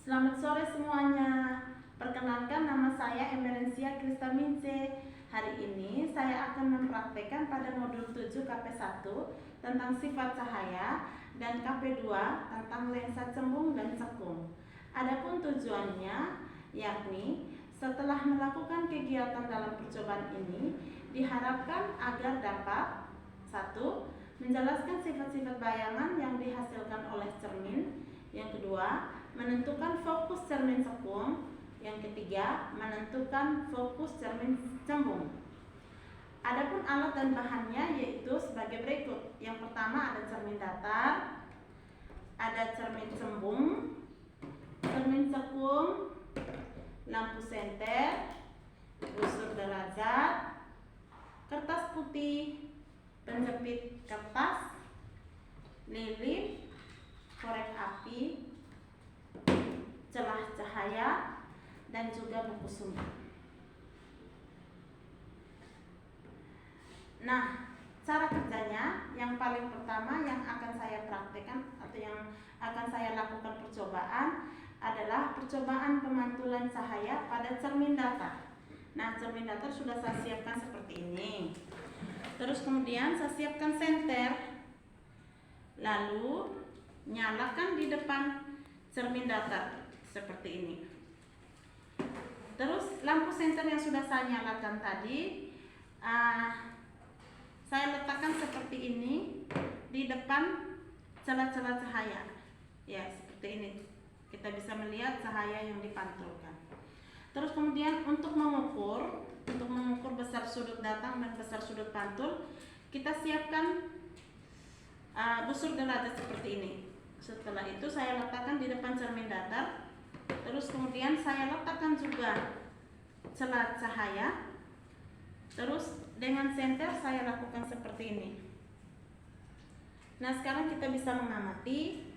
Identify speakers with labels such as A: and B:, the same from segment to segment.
A: Selamat sore semuanya. Perkenalkan, nama saya Emerencia Kristamince. Hari ini saya akan mempraktekkan pada modul 7 KP1 tentang sifat cahaya dan KP2 tentang lensa cembung dan cekung. Adapun tujuannya yakni setelah melakukan kegiatan dalam percobaan ini diharapkan agar dapat 1. Menjelaskan sifat-sifat bayangan yang dihasilkan oleh cermin. Yang kedua, menentukan fokus cermin cekung. Yang ketiga, menentukan fokus cermin cembung. Adapun alat dan bahannya yaitu sebagai berikut. Yang pertama ada cermin datar, ada cermin cembung, cermin cekung, lampu senter, busur derajat, kertas putih, penjepit kertas, lilin, korek api, celah cahaya, dan juga buku sumber. Nah, cara kerjanya yang paling pertama yang akan saya praktekkan atau yang akan saya lakukan percobaan adalah percobaan pemantulan cahaya pada cermin datar. Nah, cermin datar sudah saya siapkan seperti ini. Terus kemudian saya siapkan senter. Lalu nyalakan di depan cermin datar seperti ini. Terus lampu senter yang sudah saya nyalakan tadi saya letakkan seperti ini di depan celah-celah cahaya. Ya, seperti ini. Kita bisa melihat cahaya yang dipantulkan. Terus kemudian untuk mengukur besar sudut datang dan besar sudut pantul, kita siapkan busur derajat seperti ini. Setelah itu saya letakkan di depan cermin datar. Terus kemudian saya letakkan juga celah cahaya. Terus dengan senter saya lakukan seperti ini. Nah, sekarang kita bisa mengamati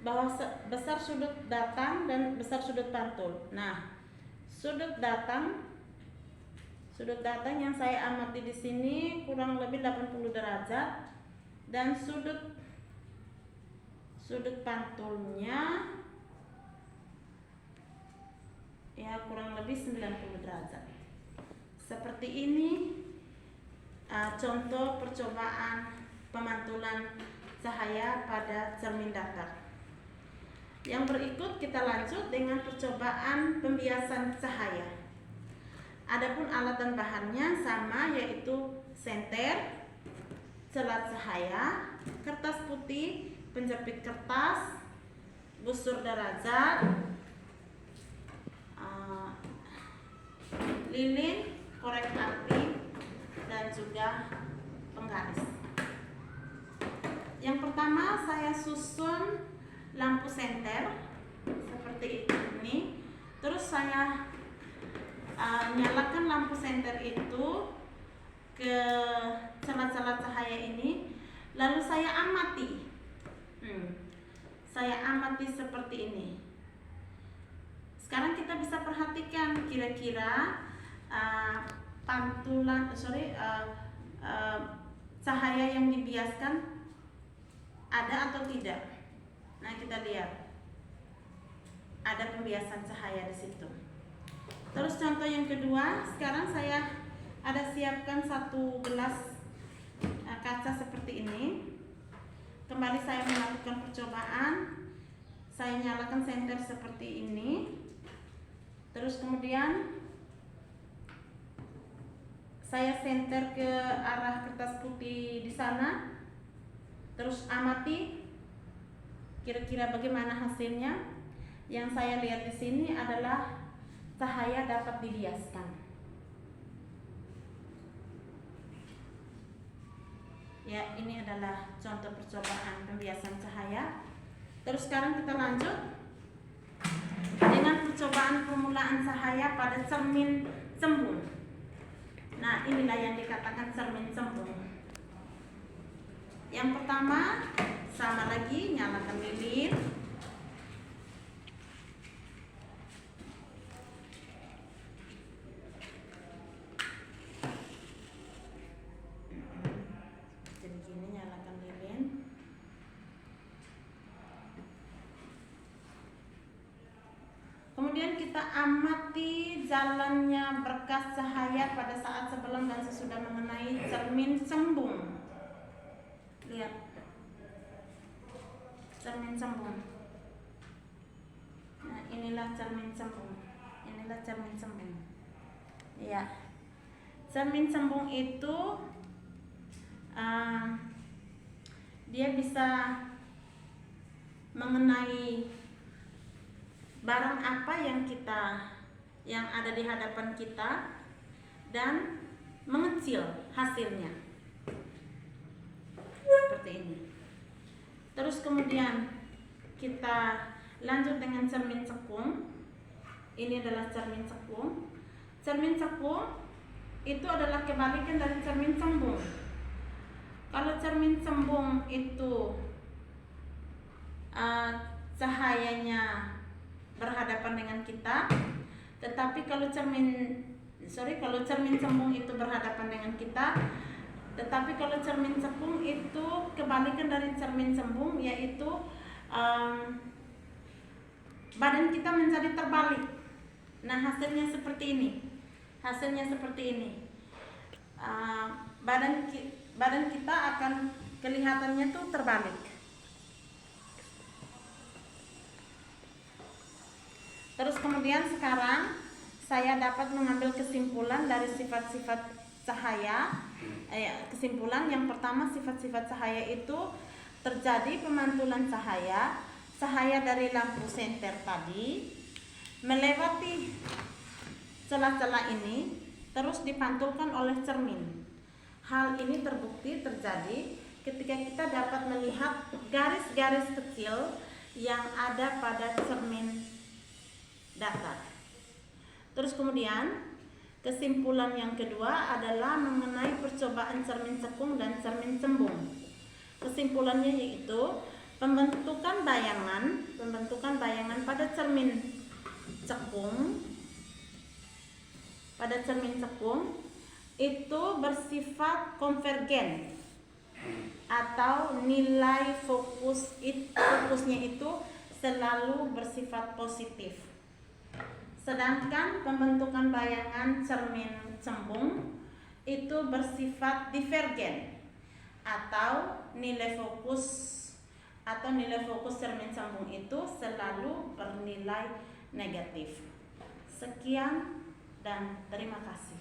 A: bahwa besar sudut datang dan besar sudut pantul. Nah, sudut datang yang saya amati di sini kurang lebih 80 derajat dan sudut pantulnya ya kurang lebih 90 derajat. Seperti ini contoh percobaan pemantulan cahaya pada cermin datar. Yang berikut kita lanjut dengan percobaan pembiasan cahaya. Adapun alat dan bahannya sama, yaitu senter, celah cahaya, kertas putih, penjepit kertas, busur derajat, lilin, korek api, dan juga penggaris. Yang pertama saya susun lampu senter seperti ini. Terus saya nyalakan lampu senter itu ke celah-celah cahaya ini. Lalu saya amati. Saya amati seperti ini. Sekarang kita bisa perhatikan kira-kira cahaya yang dibiaskan ada atau tidak. Nah, kita lihat ada pembiasan cahaya di situ. Terus contoh yang kedua, sekarang saya ada siapkan satu gelas kaca seperti ini. Kembali saya melakukan percobaan. Saya nyalakan senter seperti ini. Terus kemudian saya senter ke arah kertas putih di sana. Terus amati kira-kira bagaimana hasilnya. Yang saya lihat di sini adalah cahaya dapat dibiaskan. Ya, ini adalah contoh percobaan pembiasan cahaya. Terus sekarang kita lanjut dengan percobaan permulaan cahaya pada cermin cembung. Nah, inilah yang dikatakan cermin cembung. Yang pertama, sama lagi, nyalakan lilin. Jadi gini, nyalakan lilin. Kemudian kita amati jalannya berkas cahaya pada saat sebelum dan sesudah mengenai cermin cembung. Lihat, cermin cembung. Nah, inilah cermin cembung. Inilah cermin cembung. Ya, cermin cembung itu dia bisa mengenai barang apa yang ada di hadapan kita dan mengecil hasilnya seperti ini. Terus kemudian kita lanjut dengan cermin cekung. Ini adalah cermin cekung. Cermin cekung itu adalah kebalikan dari cermin cembung. Kalau cermin cembung itu cahayanya berhadapan dengan kita, tetapi kalau cermin cembung itu berhadapan dengan kita, tetapi kalau cermin cekung itu kebalikan dari cermin cembung, yaitu badan kita menjadi terbalik. Nah, hasilnya seperti ini. Badan kita akan kelihatannya tuh terbalik. Terus kemudian sekarang saya dapat mengambil kesimpulan dari sifat-sifat cahaya. Kesimpulan yang pertama, sifat-sifat cahaya itu terjadi pemantulan cahaya dari lampu senter tadi melewati celah-celah ini terus dipantulkan oleh cermin. Hal ini terbukti terjadi ketika kita dapat melihat garis-garis kecil yang ada pada cermin datar. Terus kemudian kesimpulan yang kedua adalah mengenai percobaan cermin cekung dan cermin cembung. Kesimpulannya yaitu pembentukan bayangan pada cermin cekung itu bersifat konvergen atau nilai fokusnya itu selalu bersifat positif. Sedangkan pembentukan bayangan cermin cembung itu bersifat divergen atau nilai fokus cermin cembung itu selalu bernilai negatif. Sekian dan terima kasih.